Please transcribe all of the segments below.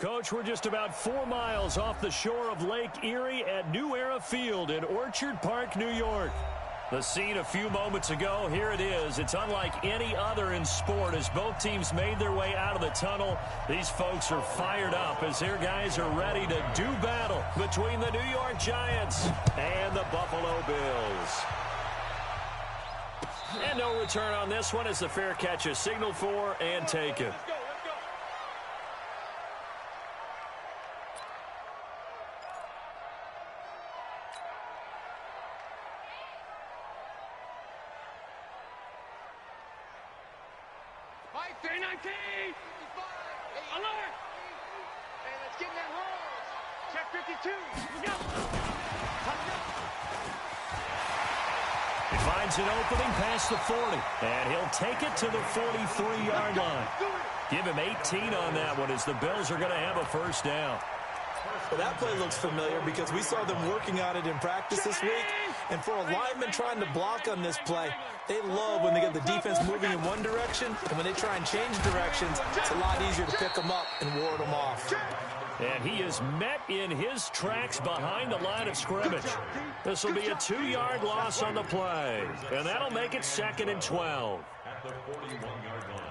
Coach, we're just about 4 miles off the shore of Lake Erie at New Era Field in Orchard Park, New York. The scene a few moments ago, here it is. It's unlike any other in sport as both teams made their way out of the tunnel. These folks are fired up as their guys are ready to do battle between the New York Giants and the Buffalo Bills. And no return on this one as the fair catch is signaled for and taken. Alert! Hey, let's get in that roll. Check 52. Let's go. He finds an opening past the 40, and he'll take it to the 43-yard line. Give him 18 on that one as the Bills are going to have a first down. Well, that play looks familiar because we saw them working on it in practice this week. And for a lineman trying to block on this play, they love when they get the defense moving in one direction. And when they try and change directions, it's a lot easier to pick them up and ward them off. And he is met in his tracks behind the line of scrimmage. This will be a 2-yard loss on the play. And that'll make it 2nd and 12. At the 41-yard line.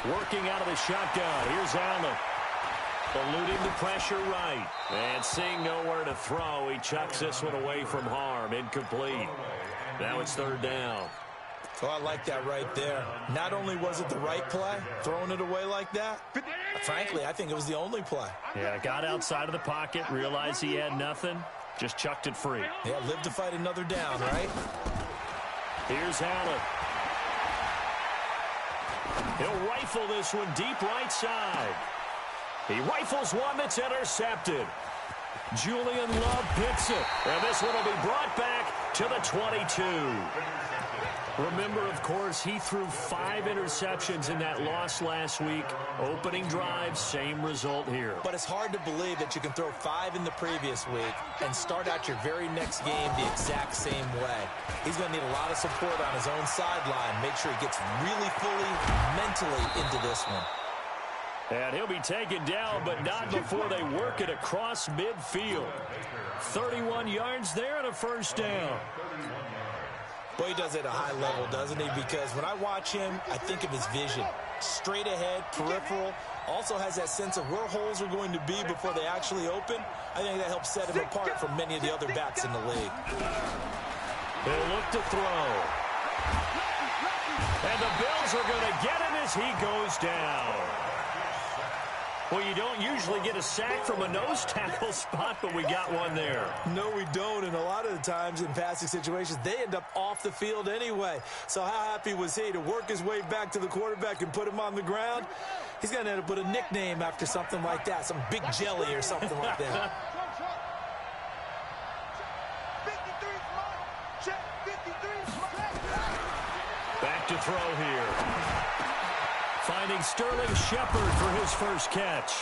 Working out of the shotgun. Here's Allen. Eluding the pressure right. And seeing nowhere to throw, he chucks this one away from harm. Incomplete. Now it's 3rd down. Oh, I like that right there. Not only was it the right play, throwing it away like that, frankly, I think it was the only play. Yeah, got outside of the pocket, realized he had nothing, just chucked it free. Yeah, live to fight another down, right? Here's Allen. He'll rifle this one deep right side. He rifles one that's intercepted. Julian Love picks it. And this one will be brought back to the 22. Remember, of course, he threw 5 interceptions in that loss last week. Opening drive, same result here. But it's hard to believe that you can throw 5 in the previous week and start out your very next game the exact same way. He's going to need a lot of support on his own sideline. Make sure he gets really fully mentally into this one. And he'll be taken down, but not before they work it across midfield. 31 yards there and a first down. Boy, he does it at a high level, doesn't he? Because when I watch him, I think of his vision. Straight ahead, peripheral. Also has that sense of where holes are going to be before they actually open. I think that helps set him apart from many of the other backs in the league. He'll look to throw. And the Bills are going to get him as he goes down. Well, you don't usually get a sack from a nose tackle spot, but we got one there. No, we don't, and a lot of the times in passing situations, they end up off the field anyway. So how happy was he to work his way back to the quarterback and put him on the ground? He's going to end up with a nickname after something like that, some Big Jelly or something like that. Back to throw here. Finding Sterling Shepard for his first catch.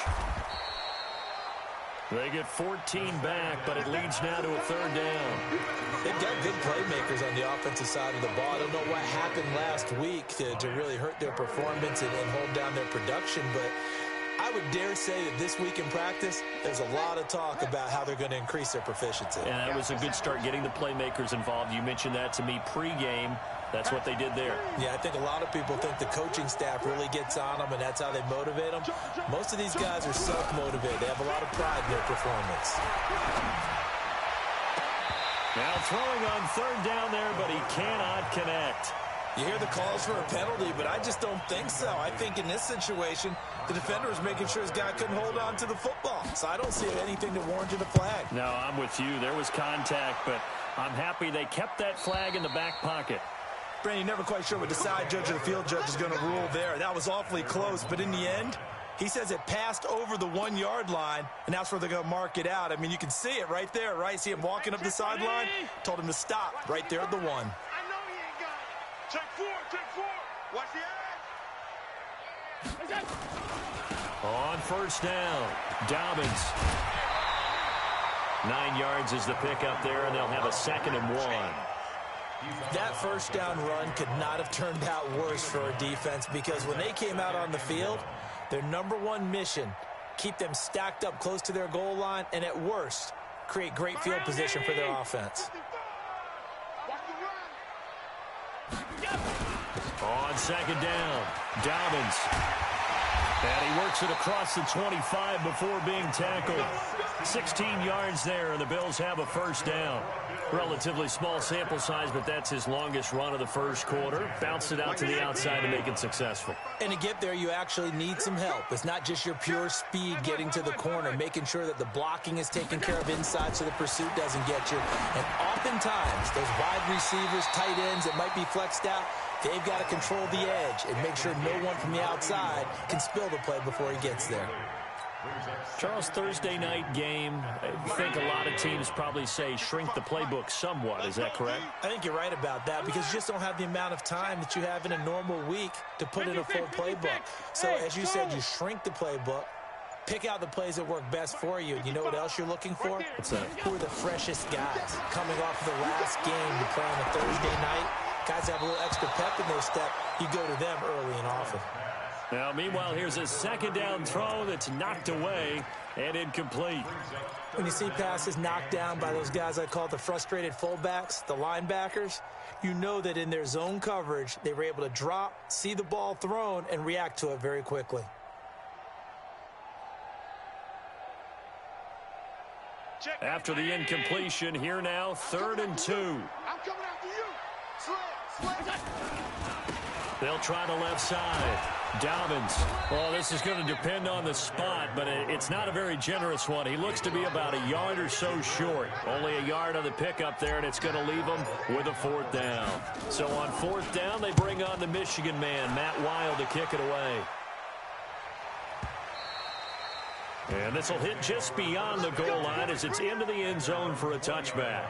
They get 14 back, but it leads now to a 3rd down. They've got good playmakers on the offensive side of the ball. I don't know what happened last week to really hurt their performance and hold down their production, but I would dare say that this week in practice, there's a lot of talk about how they're going to increase their proficiency. And that was a good start getting the playmakers involved. You mentioned that to me pregame. That's what they did there. Yeah, I think a lot of people think the coaching staff really gets on them, and that's how they motivate them. Most of these guys are self-motivated. They have a lot of pride in their performance. Now throwing on 3rd down there, but he cannot connect. You hear the calls for a penalty, but I just don't think so. I think in this situation, the defender was making sure his guy couldn't hold on to the football. So I don't see anything that warranted a flag. No, I'm with you. There was contact, but I'm happy they kept that flag in the back pocket. Brandon, you're never quite sure what the side judge or the field judge is going to rule there. That was awfully close, but in the end, he says it passed over the 1-yard line, and that's where they're going to mark it out. I mean, you can see it right there, right? See him walking up the sideline? Told him to stop right there at the 1. I know he ain't got it. Check 4. Watch the On first down, Dobbins. 9 yards is the pickup there, and they'll have a 2nd and 1. That first down run could not have turned out worse for a defense, because when they came out on the field, their #1 mission, keep them stacked up close to their goal line, and at worst, create great field position for their offense. On 2nd down, Dobbins. And he works it across the 25 before being tackled. 16 yards there, and the Bills have a first down. Relatively small sample size, but that's his longest run of the first quarter. Bounced it out to the outside to make it successful. And to get there, you actually need some help. It's not just your pure speed getting to the corner, making sure that the blocking is taken care of inside so the pursuit doesn't get you. And oftentimes, those wide receivers, tight ends that might be flexed out, they've got to control the edge and make sure no one from the outside can spill the play before he gets there. Charles, Thursday night game, I think a lot of teams probably say shrink the playbook somewhat. Is that correct? I think you're right about that, because you just don't have the amount of time that you have in a normal week to put in a full playbook. So as you said, you shrink the playbook, pick out the plays that work best for you. You know what else you're looking for? What's that? Who are the freshest guys coming off of the last game to play on a Thursday night? Guys have a little extra pep in their step. You go to them early and often. Now, meanwhile, here's a 2nd down throw that's knocked away and incomplete. When you see passes knocked down by those guys I call the frustrated fullbacks, the linebackers, you know that in their zone coverage, they were able to drop, see the ball thrown, and react to it very quickly. After the incompletion, here now, 3rd and 2. I'm coming after you. Sled. They'll try the left side. Dobbins. Well, this is going to depend on the spot, but it's not a very generous one. He looks to be about a yard or so short. Only a yard on the pickup there, and it's going to leave him with a 4th down. So on 4th down, they bring on the Michigan man, Matt Wild, to kick it away. And this will hit just beyond the goal line as it's into the end zone for a touchback.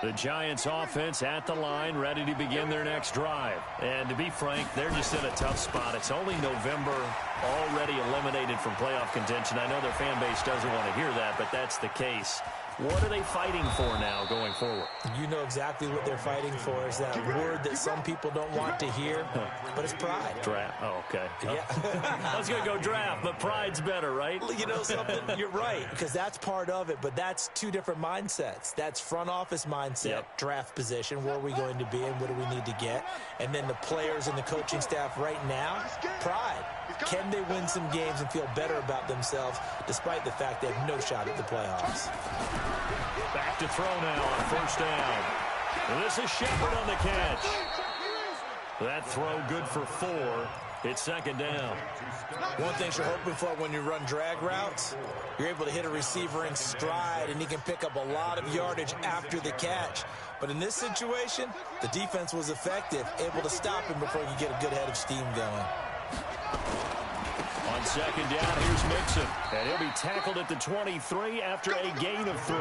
The Giants offense at the line, ready to begin their next drive. And to be frank, they're just in a tough spot. It's only November, already eliminated from playoff contention. I know their fan base doesn't want to hear that, but that's the case. What are they fighting for now going forward? You know exactly what they're fighting for. Is that word that some people don't want to hear, but it's pride. Draft. Oh, okay. Yeah. I was going to go draft, but pride's better, right? You know something? You're right, because that's part of it, but that's two different mindsets. That's front office mindset, draft position, where are we going to be and what do we need to get? And then the players and the coaching staff right now, pride. Can they win some games and feel better about themselves despite the fact they have no shot at the playoffs? Back to throw now on 1st down. And this is Shepard on the catch. That throw good for 4. It's 2nd down. One thing you're hoping for when you run drag routes, you're able to hit a receiver in stride, and he can pick up a lot of yardage after the catch. But in this situation, the defense was effective, able to stop him before he could get a good head of steam going. On 2nd down, here's Mixon. And he'll be tackled at the 23 after a gain of 3.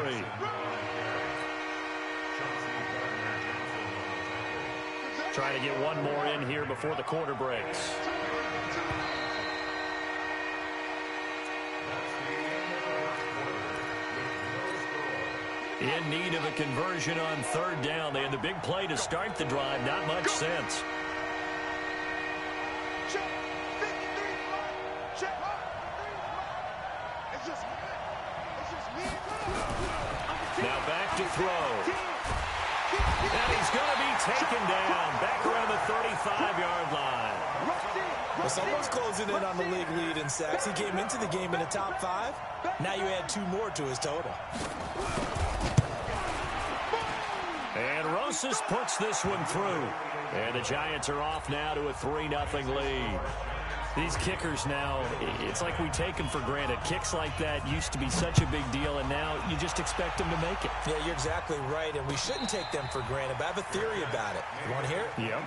Trying to get one more in here before the quarter breaks. In need of a conversion on 3rd down. They had the big play to start the drive. Not much sense. Now back to throw. And he's going to be taken down back around the 35-yard line. Well, someone's closing in on the league lead in sacks. He came into the game in the top 5. Now you add 2 more to his total. And Rosas puts this one through. And the Giants are off now to a 3-0 lead. These kickers now, it's like we take them for granted. Kicks like that used to be such a big deal, and now you just expect them to make it. Yeah, you're exactly right, and we shouldn't take them for granted, but I have a theory about it. You want to hear it? Yep.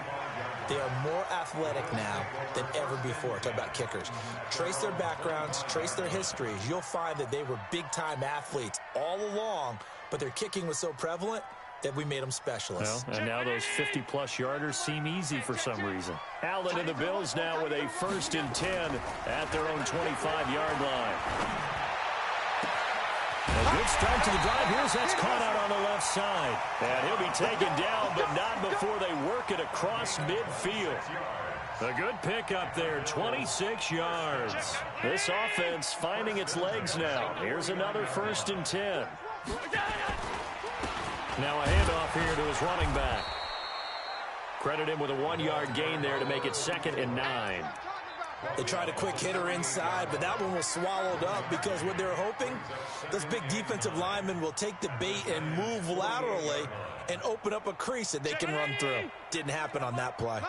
They are more athletic now than ever before. Talk about kickers. Trace their backgrounds, trace their histories. You'll find that they were big-time athletes all along, but their kicking was so prevalent, that we made them specialists. Well, and now those 50-plus yarders seem easy for some reason. Allen and the Bills now with a 1st and 10 at their own 25-yard line. A good start to the drive. Here's that's caught out on the left side. And he'll be taken down, but not before they work it across midfield. A good pickup there, 26 yards. This offense finding its legs now. Here's another 1st and 10. Now a handoff here to his running back. Credit him with a 1-yard gain there to make it 2nd and 9. They tried a quick hitter inside, but that one was swallowed up because what they're hoping, those big defensive linemen will take the bait and move laterally and open up a crease that they can run through. Didn't happen on that play.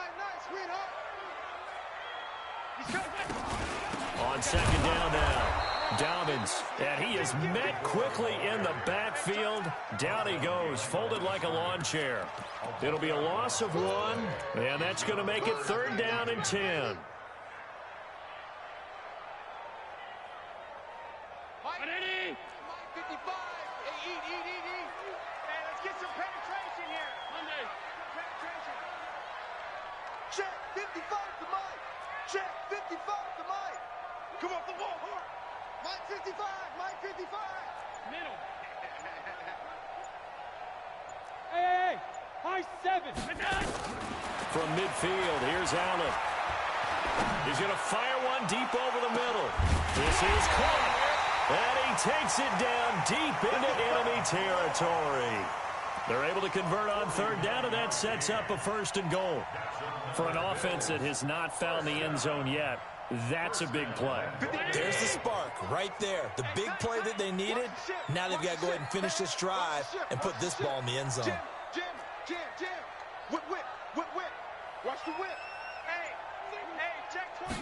On 2nd down now. Dobbins, and he is met quickly in the backfield. Down he goes, folded like a lawn chair. It'll be a loss of 1, and that's going to make it 3rd down and 10. Check 55 to Mike. Check 55 to Mike. Come off the ball. Mike 55. Mike 55. Middle. Hey, high 7. From midfield, here's Allen. He's going to fire one deep over the middle. This is caught. And he takes it down deep into enemy territory. They're able to convert on 3rd down, and that sets up a 1st and goal. For an offense that has not found the end zone yet, that's a big play. There's the spark right there. The big play that they needed. Now they've got to go ahead and finish this drive and put this ball in the end zone. Jam. Whip. Watch the whip. Hey, check 20.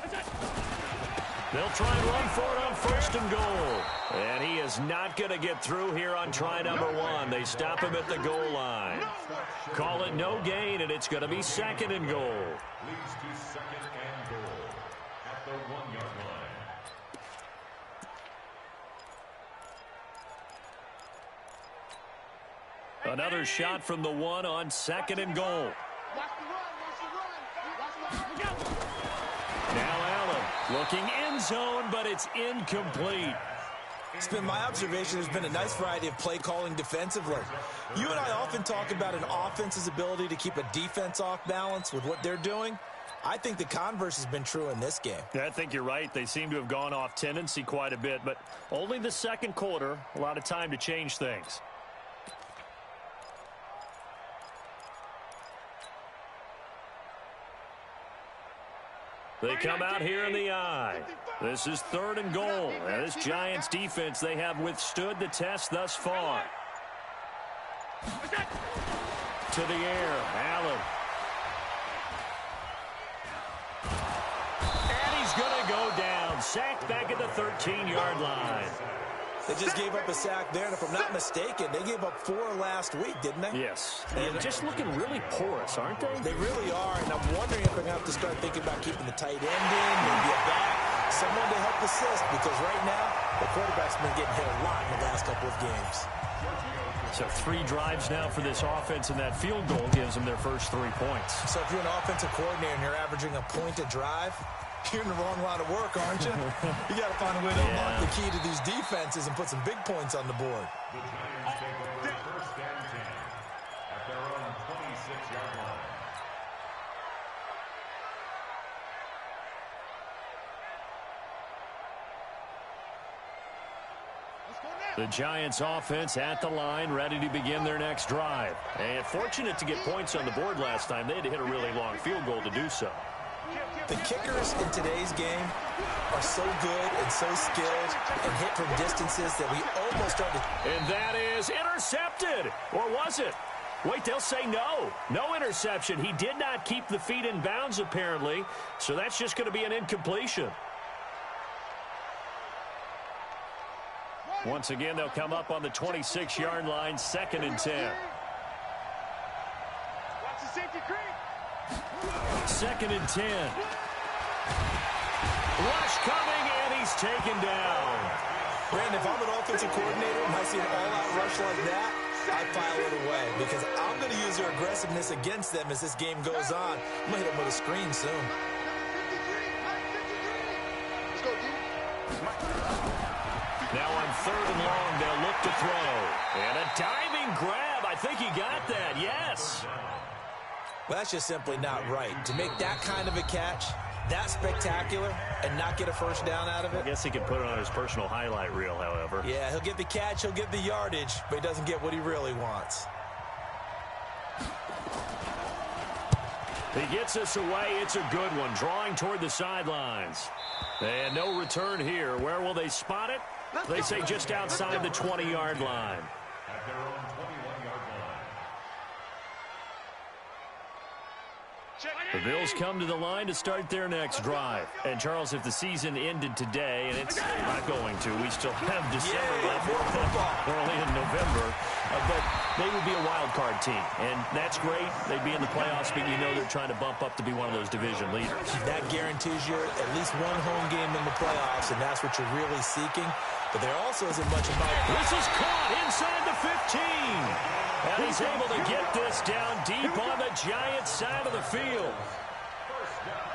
They'll try and run for it on 1st and goal. And he is not going to get through here on try number 1. They stop him at the goal line. Call it no gain, and it's going to be 2nd and goal. Leads to 2nd and goal at the 1-yard line. Another shot from the 1 on 2nd and goal. Now Allen looking end zone, but it's incomplete. It's been my observation there's been a nice variety of play calling defensively. You and I often talk about an offense's ability to keep a defense off balance with what they're doing. I think the converse has been true in this game. Yeah, I think you're right. They seem to have gone off tendency quite a bit, but only the 2nd quarter, a lot of time to change things. They come out here in the eye. This is 3rd and goal. And this Giants defense, they have withstood the test thus far. To the air, Allen. And he's going to go down. Sacked back at the 13-yard line. They just gave up a sack there, and if I'm not mistaken, they gave up 4 last week, didn't they? Yes. And just looking really porous, aren't they? They really are, and I'm wondering if they're going to have to start thinking about keeping the tight end in, maybe a back, someone to help assist, because right now, the quarterback's been getting hit a lot in the last couple of games. So 3 drives now for this offense, and that field goal gives them their first 3 points. So if you're an offensive coordinator and you're averaging a point a drive, you're in the wrong line of work, aren't you? You got to find a way to unlock the key to these defenses and put some big points on the board. The Giants take over 1st and 10 at their own 26-yard line. The Giants offense at the line, ready to begin their next drive. And fortunate to get points on the board last time. They had to hit a really long field goal to do so. The kickers in today's game are so good and so skilled and hit from distances that we almost started. And that is intercepted. Or was it? Wait, they'll say no. No interception. He did not keep the feet in bounds, apparently. So that's just going to be an incompletion. Once again, they'll come up on the 26-yard line, 2nd and 10. Watch the safety creep. 2nd and 10. Rush coming, and he's taken down. Brandon, if I'm an offensive coordinator and I see an all-out rush like that, I file it away because I'm going to use their aggressiveness against them as this game goes on. I'm going to hit them with a screen soon. Let's go, D. Now on 3rd and long, they'll look to throw. And a diving grab. I think he got that, yes. Well, that's just simply not right. To make that kind of a catch, that spectacular, and not get a first down out of it. I guess he can put it on his personal highlight reel, however. Yeah, he'll get the catch, he'll get the yardage, but he doesn't get what he really wants. He gets us away. It's a good one, drawing toward the sidelines. And no return here. Where will they spot it? They say just outside the 20-yard line. At their own 21-yard line. The Bills come to the line to start their next drive. And, Charles, if the season ended today, and it's not going to, we still have December left. We're only in November. But they would be a wild card team. And that's great. They'd be in the playoffs, but you know they're trying to bump up to be one of those division leaders. That guarantees you at least one home game in the playoffs, and that's what you're really seeking. But there also isn't much about this is caught inside the 15. And he's able to get this down deep on the Giants' side of the field.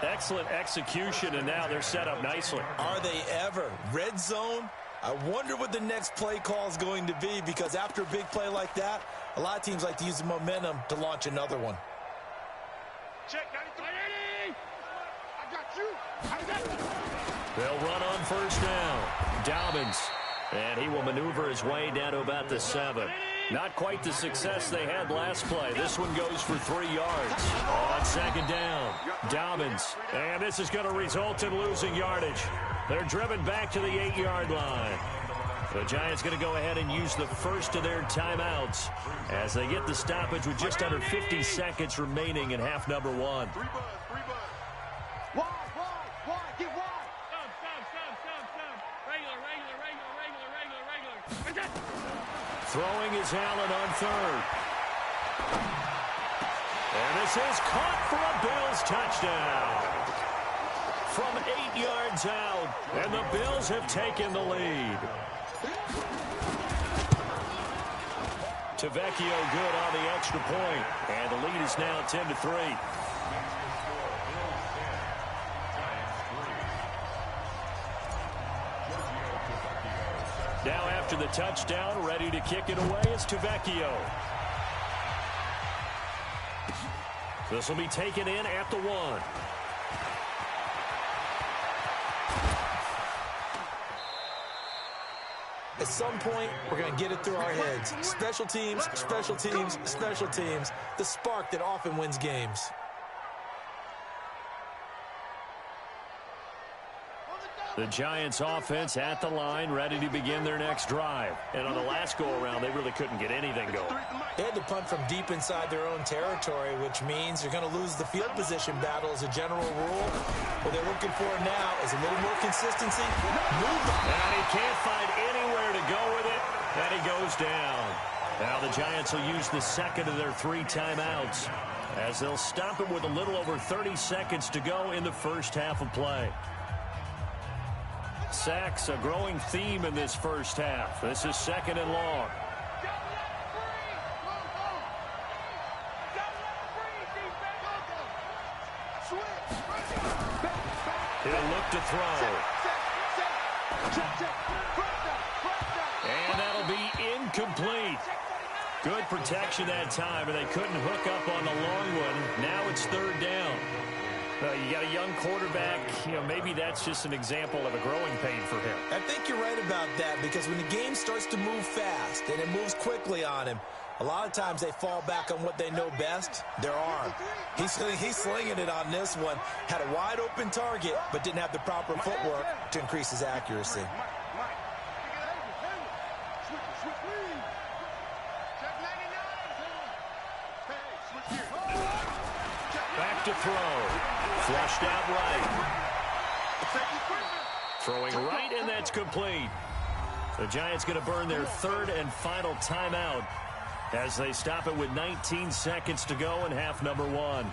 Excellent execution, and now they're set up nicely. Are they ever? Red zone? I wonder what the next play call is going to be, because after a big play like that, a lot of teams like to use the momentum to launch another one. Check 93. I got you. I got you. They'll run on first down. Dobbins, and he will maneuver his way down to about the 7. Not quite the success they had last play. This one goes for 3 yards. On 2nd down, Dobbins. And this is going to result in losing yardage. They're driven back to the 8-yard line. The Giants going to go ahead and use the first of their timeouts as they get the stoppage with just under 50 seconds remaining in half number 1. 3 buds, 3 buds. Wide, get wide. Regular. Throwing is Allen on 3rd. And this is caught for a Bills touchdown. From 8 yards out, and the Bills have taken the lead. Tavecchio good on the extra point, and the lead is now 10-3. Now after the touchdown, ready to kick it away is Tavecchio. This will be taken in at the 1. At some point, we're going to get it through our heads. Special teams, special teams, special teams. The spark that often wins games. The Giants offense at the line, ready to begin their next drive. And on the last go-around, they really couldn't get anything going. They had to punt from deep inside their own territory, which means you're going to lose the field position battle as a general rule. What they're looking for now is a little more consistency. And he can't find anywhere to go with it, and he goes down. Now the Giants will use the second of their 3 timeouts as they'll stop it with a little over 30 seconds to go in the first half of play. Sacks, a growing theme in this first half. This is 2nd and long. He'll look to throw. And that'll be incomplete. Good protection that time, and they couldn't hook up on the long one. Now it's 3rd down. You got a young quarterback, maybe that's just an example of a growing pain for him. I think you're right about that, because when the game starts to move fast and it moves quickly on him, a lot of times they fall back on what they know best, their arm. He's slinging it on this one. Had a wide open target, but didn't have the proper footwork to increase his accuracy. Back to throw. Flushed out right. Throwing right, and that's complete. The Giants going to burn their 3rd and final timeout as they stop it with 19 seconds to go in half number 1.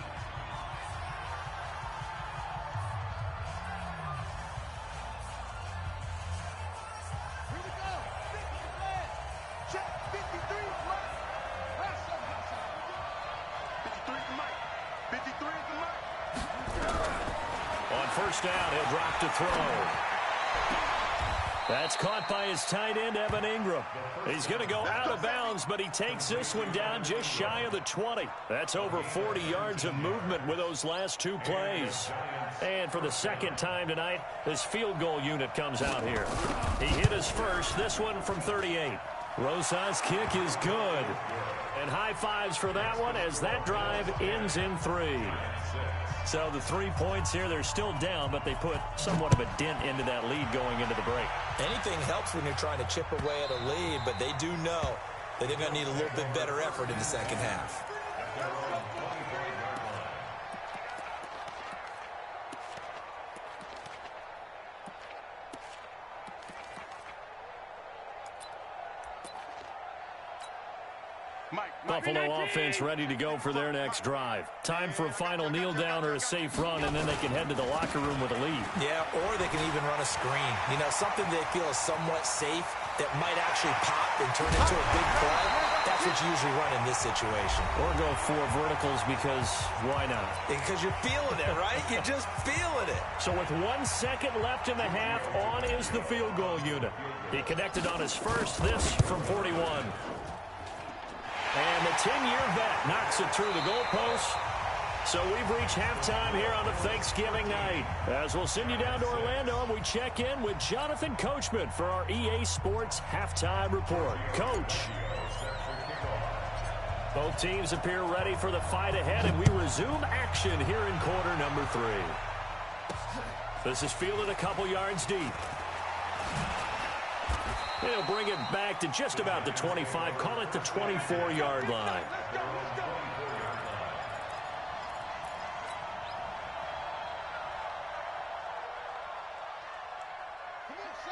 first down. He'll drop to throw. That's caught by his tight end, Evan Ingram. He's going to go out of bounds, but he takes this one down just shy of the 20. That's over 40 yards of movement with those last two plays. And for the second time tonight, this field goal unit comes out here. He hit his first, this one from 38. Rosas' kick is good. And high fives for that one as that drive ends in 3. So the 3 points here, they're still down, but they put somewhat of a dent into that lead going into the break. Anything helps when you're trying to chip away at a lead, but they do know that they're going to need a little bit better effort in the second half. Buffalo offense ready to go for their next drive. Time for a final kneel down or a safe run, and then they can head to the locker room with a lead. Yeah, or they can even run a screen. You know, something they feel is somewhat safe that might actually pop and turn into a big play. That's what you usually run in this situation. Or go 4 verticals because why not? Because you're feeling it, right? You're just feeling it. So with 1 second left in the half, on is the field goal unit. He connected on his first, this from 41. And the 10-year vet knocks it through the goalpost. So we've reached halftime here on a Thanksgiving night. As we'll send you down to Orlando, and we check in with Jonathan Coachman for our EA Sports Halftime Report. Coach. Both teams appear ready for the fight ahead, and we resume action here in quarter number 3. This is fielded a couple yards deep. He'll bring it back to just about the 25, call it the 24-yard line.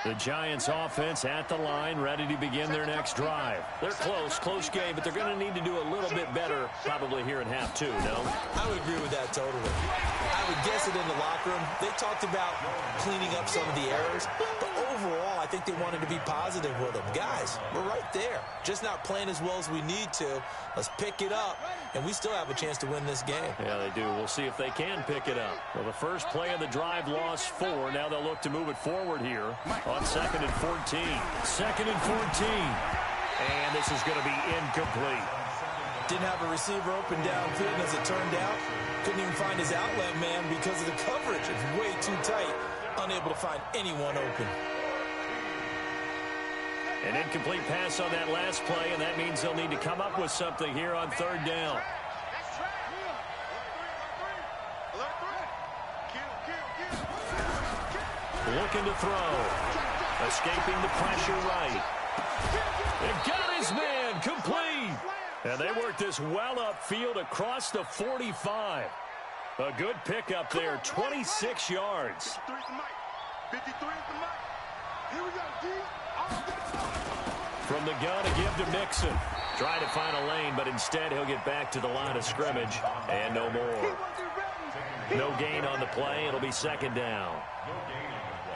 The Giants offense at the line, ready to begin their next drive. They're close game, but they're going to need to do a little bit better probably here in half 2, no? I would agree with that totally. I would guess it in the locker room. They talked about cleaning up some of the errors, but overall, I think they wanted to be positive with them. Guys, we're right there. Just not playing as well as we need to. Let's pick it up, and we still have a chance to win this game. Yeah, they do. We'll see if they can pick it up. Well, the first play of the drive lost 4. Now they'll look to move it forward here on 2nd and 14. 2nd and 14. And this is going to be incomplete. Didn't have a receiver open downfield, and as it turned out, couldn't even find his outlet man because of the coverage. It's way too tight. Unable to find anyone open. An incomplete pass on that last play, and that means they'll need to come up with something here on 3rd down. Looking to throw. Escaping the pressure right. It got his man complete. And they work this well upfield across the 45. A good pickup there, 26 yards. 53 at the mic. Here we go, D. From the gun to give to Mixon. Trying to find a lane, but instead he'll get back to the line of scrimmage. And no more. No gain on the play. It'll be 2nd down.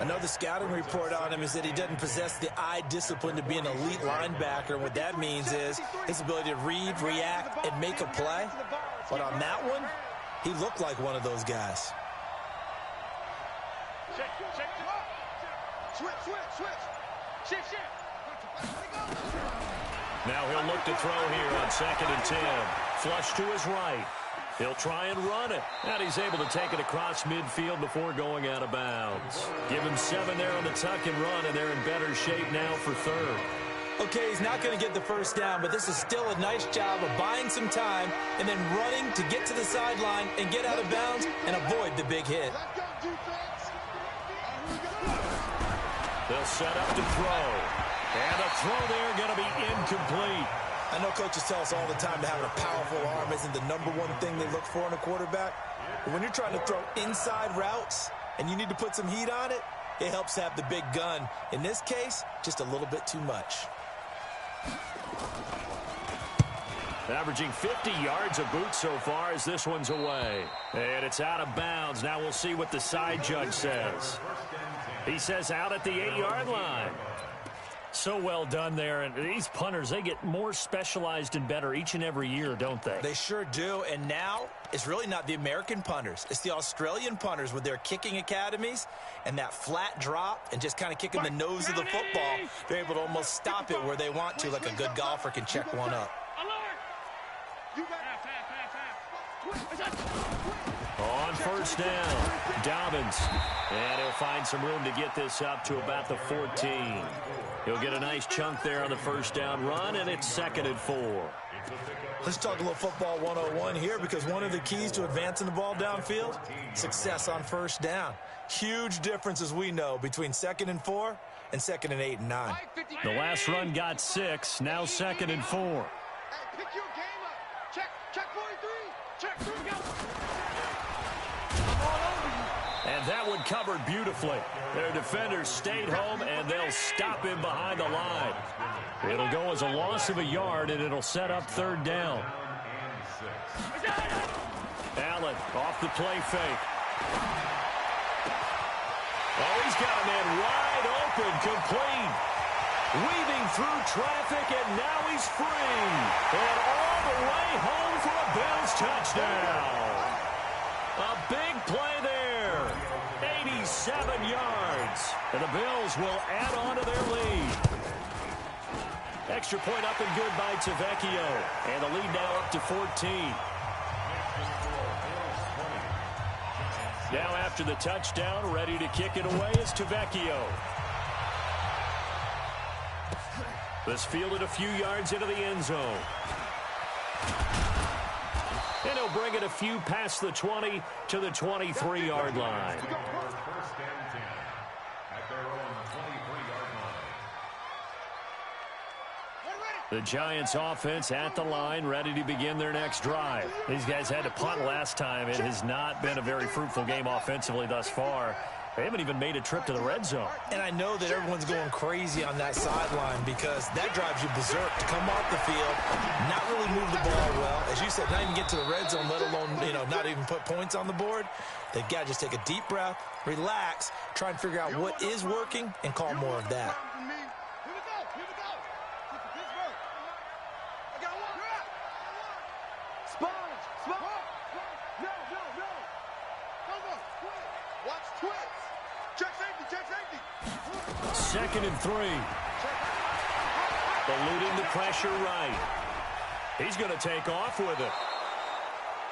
Another scouting report on him is that he doesn't possess the eye discipline to be an elite linebacker. And what that means is his ability to read, react, and make a play. But on that one, he looked like one of those guys. Now he'll look to throw here on 2nd and 10. Flush to his right. He'll try and run it. And he's able to take it across midfield before going out of bounds. Give him 7 there on the tuck and run, and they're in better shape now for 3rd. Okay, he's not going to get the first down, but this is still a nice job of buying some time and then running to get to the sideline and get out of bounds and avoid the big hit. They'll set up to throw. And the throw there going to be incomplete. I know coaches tell us all the time that having a powerful arm isn't the #1 thing they look for in a quarterback. But when you're trying to throw inside routes and you need to put some heat on it, it helps have the big gun. In this case, just a little bit too much. Averaging 50 yards a boot so far as this one's away. And it's out of bounds. Now we'll see what the side judge says. He says out at the 8-yard line. So well done there. And these punters, they get more specialized and better each and every year, don't they? They sure do. And now it's really not the American punters. It's the Australian punters with their kicking academies and that flat drop and just kind of kicking the nose of the football. They're able to almost stop it where they want to, like a good golfer can check one up. On first down, Dobbins. And he'll find some room to get this up to about the 14. He'll get a nice chunk there on the first down run, and it's 2nd and 4. Let's talk a little football 101 here, because one of the keys to advancing the ball downfield, success on first down. Huge difference, as we know, between 2nd and 4 and 2nd and 8 and 9. The last run got 6, now 2nd and 4. Hey, pick your game up. Check 43. Check 3. Go. And that one covered beautifully. Their defenders stayed home, and they'll stop him behind the line. It'll go as a loss of a yard, and it'll set up 3rd down. Allen off the play fake. Oh, he's got a man wide open, complete. Weaving through traffic, and now he's free. And all the way home for a Bills touchdown. A big play there. 87 yards. And the Bills will add on to their lead. Extra point up and good by Tavecchio. And the lead now up to 14. Now after the touchdown, ready to kick it away is Tavecchio. This fielded a few yards into the end zone. And he'll bring it a few past the 20 to the 23-yard line. First and 10 at their own 23-yard line. The Giants offense at the line, ready to begin their next drive. These guys had to punt last time. It has not been a very fruitful game offensively thus far. They haven't even made a trip to the red zone. And I know that everyone's going crazy on that sideline, because that drives you berserk to come off the field, not really move the ball well. As you said, not even get to the red zone, let alone, not even put points on the board. They've got to just take a deep breath, relax, try and figure out what is working, and call more of that. Second and 3. Eluding the pressure right. He's going to take off with it.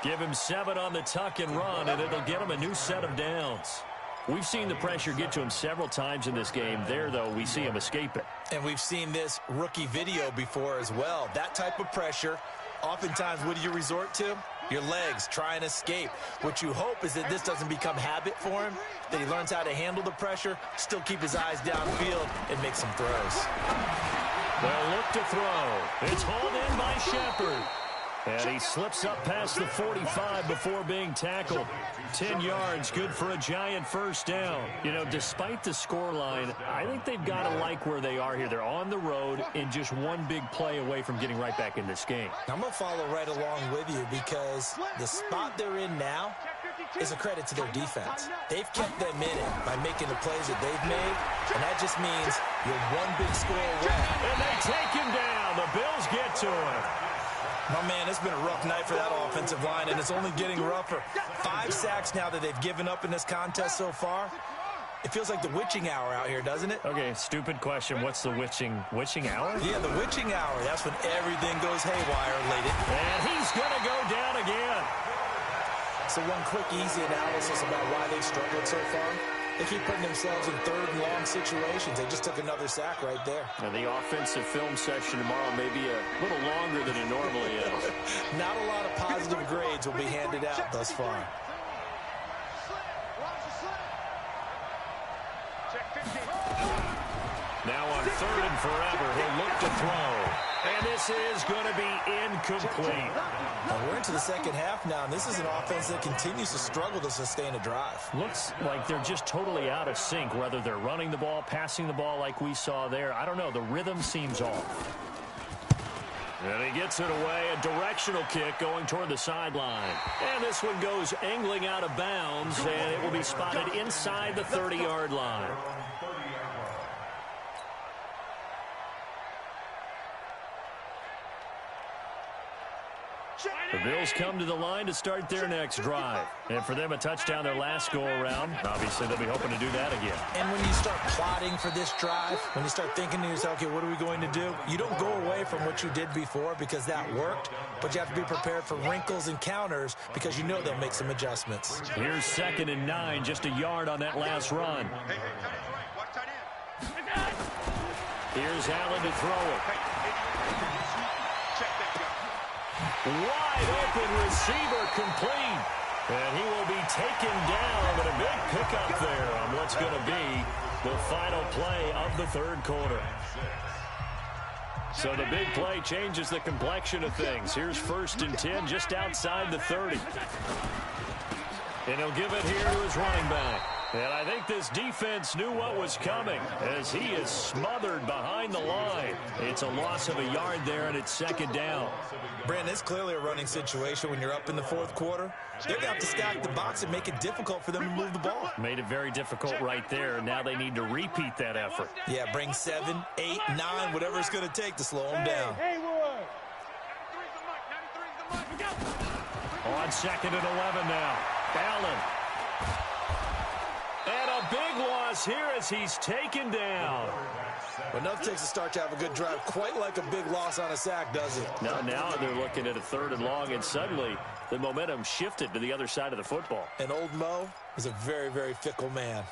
Give him 7 on the tuck and run, and it'll get him a new set of downs. We've seen the pressure get to him several times in this game. There, though, we see him escape it. And we've seen this rookie video before as well. That type of pressure, oftentimes, what do you resort to? Your legs, try and escape. What you hope is that this doesn't become habit for him, that he learns how to handle the pressure, still keep his eyes downfield, and make some throws. They'll look to throw. It's hauled in by Shepard. And he slips up past the 45 before being tackled. 10 yards, good for a Giant first down. Despite the scoreline, I think they've got to like where they are here. They're on the road and just one big play away from getting right back in this game. I'm going to follow right along with you, because the spot they're in now is a credit to their defense. They've kept them in it by making the plays that they've made, and that just means you're one big score away. And they take him down. The Bills get to him. My man, it's been a rough night for that offensive line, and it's only getting rougher. 5 sacks now that they've given up in this contest so far. It feels like the witching hour out here, doesn't it? Okay, stupid question. What's the witching hour? Yeah, the witching hour. That's when everything goes haywire late. And he's going to go down again. So one quick, easy analysis about why they've struggled so far. They keep putting themselves in 3rd and long situations. They just took another sack right there. And the offensive film session tomorrow may be a little longer than it normally is. Not a lot of positive grades will be handed out thus far. Now on 3rd and forever, he'll look to throw. And this is going to be incomplete. Well, we're into the second half now, and this is an offense that continues to struggle to sustain a drive. Looks like they're just totally out of sync, whether they're running the ball, passing the ball like we saw there. I don't know. The rhythm seems off. And he gets it away. A directional kick going toward the sideline. And this one goes angling out of bounds, and it will be spotted inside the 30-yard line. The Bills come to the line to start their next drive. And for them, a touchdown their last go-around. Obviously, they'll be hoping to do that again. And when you start plotting for this drive, when you start thinking to yourself, okay, what are we going to do? You don't go away from what you did before because that worked, but you have to be prepared for wrinkles and counters because you know they'll make some adjustments. Here's 2nd and 9, just a yard on that last run. Here's Allen to throw it. Wide open receiver complete. And he will be taken down, but a big pickup there on what's going to be the final play of the 3rd quarter. So the big play changes the complexion of things. Here's 1st and 10 just outside the 30. And he'll give it here to his running back. And I think this defense knew what was coming as he is smothered behind the line. It's a loss of a yard there, and it's 2nd down. Brandon, it's clearly a running situation when you're up in the 4th quarter. They're going to have to stack the box and make it difficult for them to move the ball. Made it very difficult right there. Now they need to repeat that effort. Yeah, bring 7, 8, 9, whatever it's going to take to slow them down. On 2nd and 11 now. Allen. And a big loss here as he's taken down. But enough takes a start to have a good drive. Quite like a big loss on a sack, does it? Now they're looking at a 3rd and long, and suddenly the momentum shifted to the other side of the football. And old Mo is a very, very fickle man.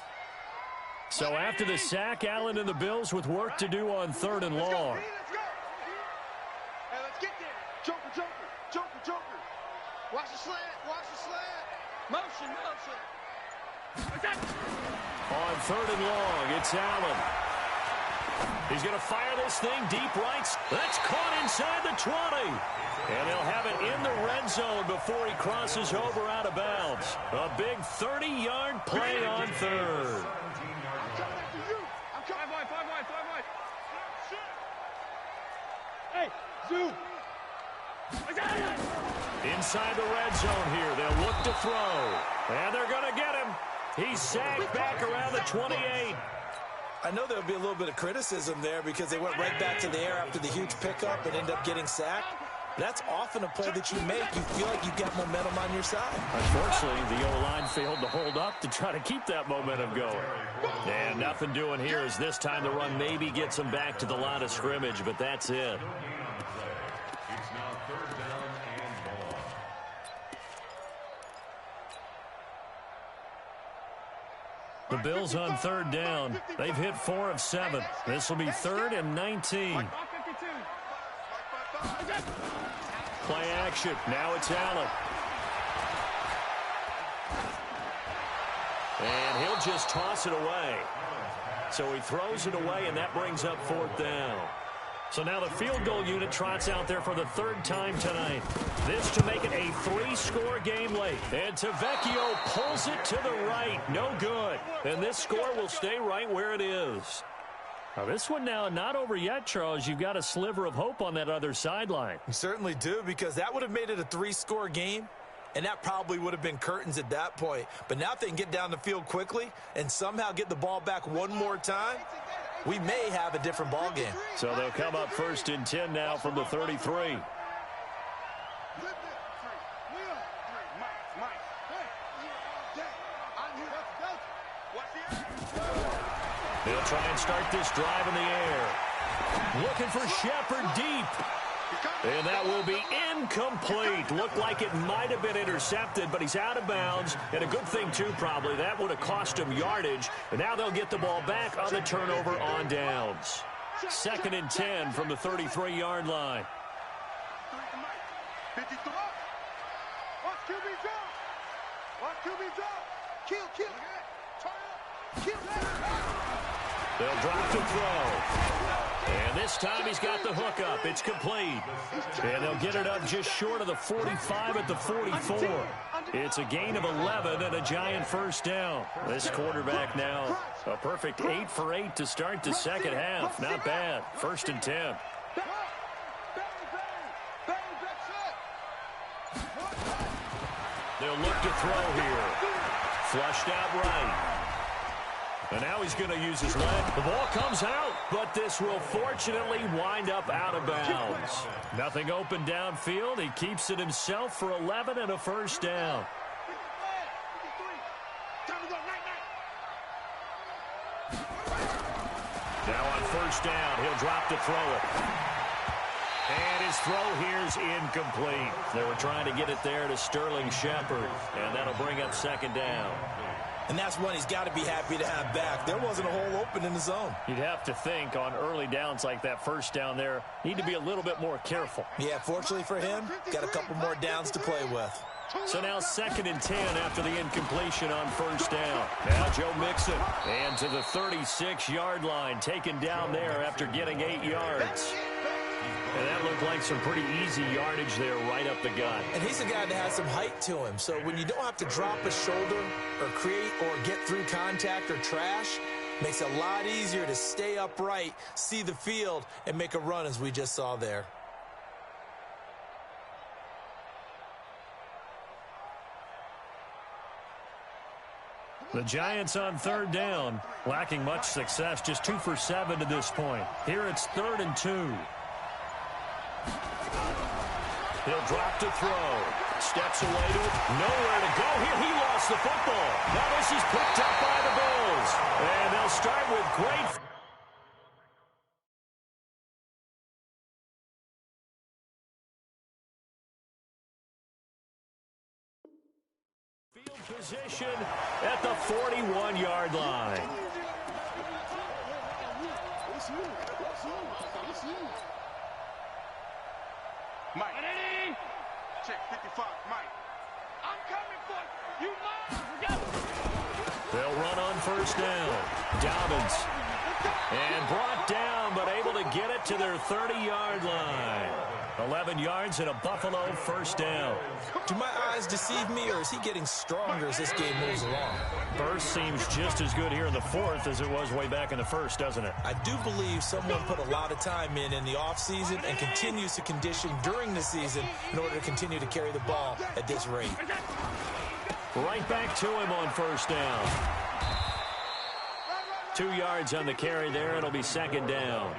So after the sack, Allen and the Bills with work to do on 3rd and long. Hey, let's get there. Joker, Joker, Joker, Joker. Watch the slant, watch the slant. Motion, motion. On 3rd and long, it's Allen. He's going to fire this thing deep right. That's caught inside the 20. And he'll have it in the red zone before he crosses over out of bounds. A big 30-yard play on 3rd. Hey, Zoo. Inside the red zone here. They'll look to throw. And they're going to get him. He's sacked back around the 28. I know there'll be a little bit of criticism there because they went right back to the air after the huge pickup and ended up getting sacked. That's often a play that you make. You feel like you've got momentum on your side. Unfortunately, the O-line failed to hold up to try to keep that momentum going. And nothing doing here as this time the run maybe gets them back to the line of scrimmage, but that's it. It's now 3rd down and more. The Bills on 3rd down. They've hit 4 of 7. This will be 3rd and 19. Play action. Now it's Allen. And he'll just toss it away. So he throws it away, and that brings up 4th down. So now the field goal unit trots out there for the 3rd time tonight. This to make it a 3-score game late. And Tavecchio pulls it to the right. No good. And this score will stay right where it is. Now this one now not over yet, Charles. You've got a sliver of hope on that other sideline. You certainly do, because that would have made it a 3-score game, and that probably would have been curtains at that point. But now if they can get down the field quickly and somehow get the ball back one more time, we may have a different ball game. So they'll come up 1st and 10 now from the 33. They'll try and start this drive in the air. Looking for Shepard deep. And that will be incomplete. Looked like it might have been intercepted, but he's out of bounds. And a good thing, too, probably. That would have cost him yardage. And now they'll get the ball back on the turnover on downs. 2nd and 10 from the 33-yard line. Watch QB drop. Watch QB drop. Kill. Turn up. Kill. They'll drop to throw. And this time he's got the hook up. It's complete. And they'll get it up just short of the 45 at the 44. It's a gain of 11 and a giant 1st down. This quarterback now a perfect 8 for 8 to start the 2nd half. Not bad. 1st and 10. They'll look to throw here. Flushed out right. And now he's going to use his leg. The ball comes out, but this will fortunately wind up out of bounds. Nothing open downfield. He keeps it himself for 11 and a first down. Now on first down, he'll drop to throw it. And his throw here's incomplete. They were trying to get it there to Sterling Shepard, and that'll bring up second down. And that's one he's got to be happy to have back. There wasn't a hole open in the zone. You'd have to think on early downs like that first down there, need to be a little bit more careful. Yeah, fortunately for him, got a couple more downs to play with. So now 2nd and 10 after the incompletion on first down. Now Joe Mixon, and to the 36-yard line, taken down there after getting 8 yards. And that looked like some pretty easy yardage there right up the gut. And he's a guy that has some height to him. So when you don't have to drop a shoulder or create or get through contact or trash, makes it a lot easier to stay upright, see the field, and make a run as we just saw there. The Giants on 3rd down, lacking much success, just 2 for 7 to this point. Here it's 3rd and 2. He'll drop to throw. Steps away to it. Nowhere to go here. He lost the football. Now this is picked up by the Bills. And they'll start with great field position at the 41-yard line. Mike. Check 55, Mike. I'm coming for you, Mike. They'll run on first down. Dobbins. And brought down, but able to get it to their 30-yard line. 11 yards and a Buffalo first down. Do my eyes deceive me, or is he getting stronger as this game moves along? Burst seems just as good here in the 4th as it was way back in the 1st, doesn't it? I do believe someone put a lot of time in the offseason and continues to condition during the season in order to continue to carry the ball at this rate. Right back to him on first down. 2 yards on the carry there. It'll be second down.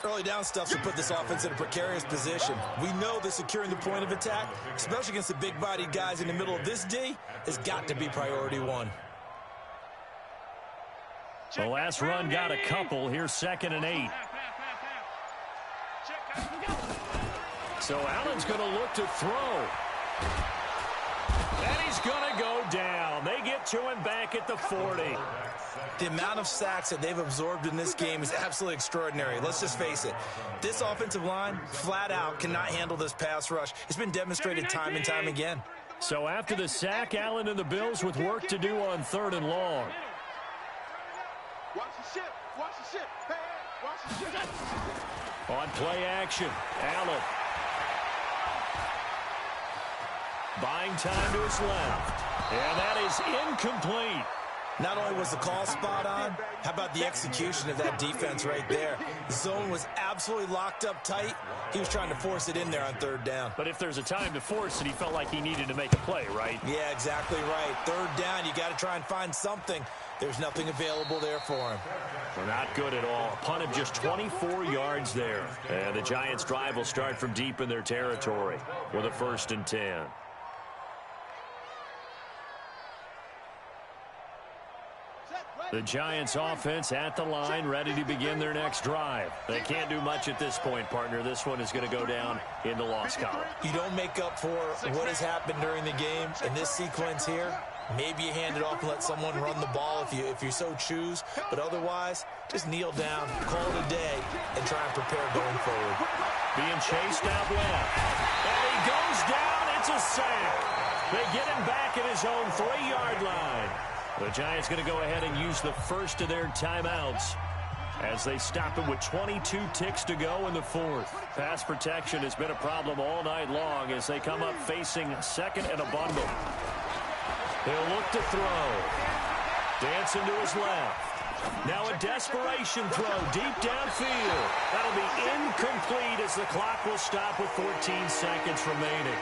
Early down stuff to put this offense in a precarious position. We know that securing the point of attack, especially against the big-bodied guys in the middle of this D, has got to be priority one. The last run got a couple. Here's 2nd and 8. So Allen's going to look to throw. And he's going to go down. They get to him back at the 40. The amount of sacks that they've absorbed in this game is absolutely extraordinary. Let's just face it. This offensive line, flat out, cannot handle this pass rush. It's been demonstrated time and time again. So after the sack, Allen and the Bills with work to do on 3rd and long. Watch the ship. Watch the ship. Hey, watch the ship. On play action, Allen. Buying time to his left. And that is incomplete. Not only was the call spot on, how about the execution of that defense right there? The zone was absolutely locked up tight. He was trying to force it in there on 3rd down. But if there's a time to force it, he felt like he needed to make a play, right? Yeah, exactly right. 3rd down, you got to try and find something. There's nothing available there for him. Well, not good at all. A punt of just 24 yards there. And the Giants' drive will start from deep in their territory with a 1st and 10. The Giants offense at the line, ready to begin their next drive. They can't do much at this point, partner. This one is going to go down in the loss column. You don't make up for what has happened during the game in this sequence here. Maybe you hand it off and let someone run the ball if you so choose. But otherwise, just kneel down, call it a day, and try and prepare going forward. Being chased out left. And he goes down. It's a sack. They get him back at his own 3-yard line. The Giants going to go ahead and use the first of their timeouts as they stop it with 22 ticks to go in the 4th. Pass protection has been a problem all night long as they come up facing 2nd and a bundle. He'll look to throw. Dancing to his left. Now a desperation throw deep downfield. That'll be incomplete as the clock will stop with 14 seconds remaining.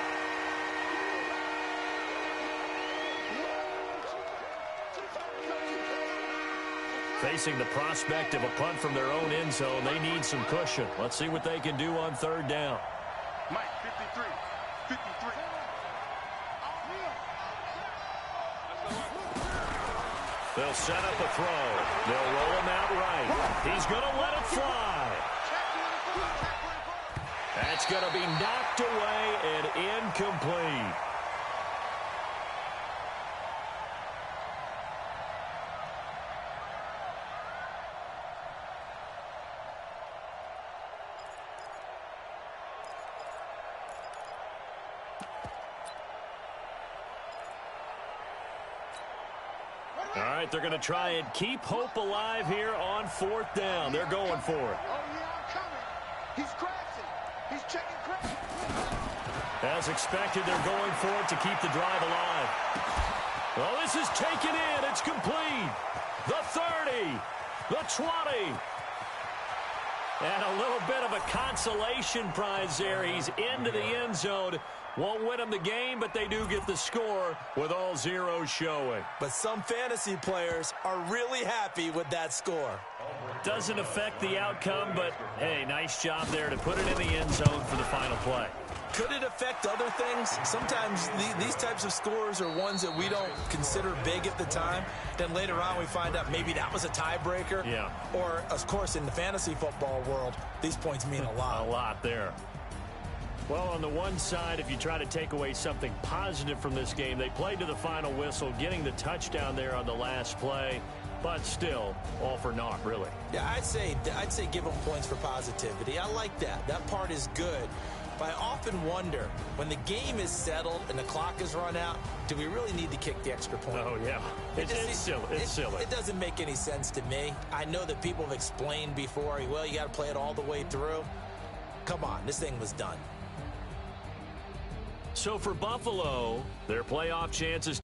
Facing the prospect of a punt from their own end zone, they need some cushion. Let's see what they can do on third down. Mike, 53. 53. They'll set up a throw. They'll roll him out right. He's going to let it fly. That's going to be knocked away and incomplete. All right, they're going to try and keep hope alive here on fourth down. They're going for it. Oh, yeah, I'm coming. He's crashing. He's checking crash. As expected, they're going for it to keep the drive alive. Well, this is taken in. It's complete. The 30, the 20. And a little bit of a consolation prize there. He's into the end zone. Won't win them the game, but they do get the score with all zeros showing. But some fantasy players are really happy with that score. Doesn't affect the outcome, but, hey, nice job there to put it in the end zone for the final play. Could it affect other things? Sometimes these types of scores are ones that we don't consider big at the time. Then later on we find out maybe that was a tiebreaker. Yeah. Or, of course, in the fantasy football world, these points mean a lot. A lot there. Well, on the one side, if you try to take away something positive from this game, they played to the final whistle, getting the touchdown there on the last play, but still, all for naught, really. Yeah, I'd say give them points for positivity. I like that. That part is good. But I often wonder, when the game is settled and the clock is run out, do we really need to kick the extra point? Oh, yeah. It's silly. It's silly. It doesn't make any sense to me. I know that people have explained before, well, you got to play it all the way through. Come on, this thing was done. So for Buffalo, their playoff chances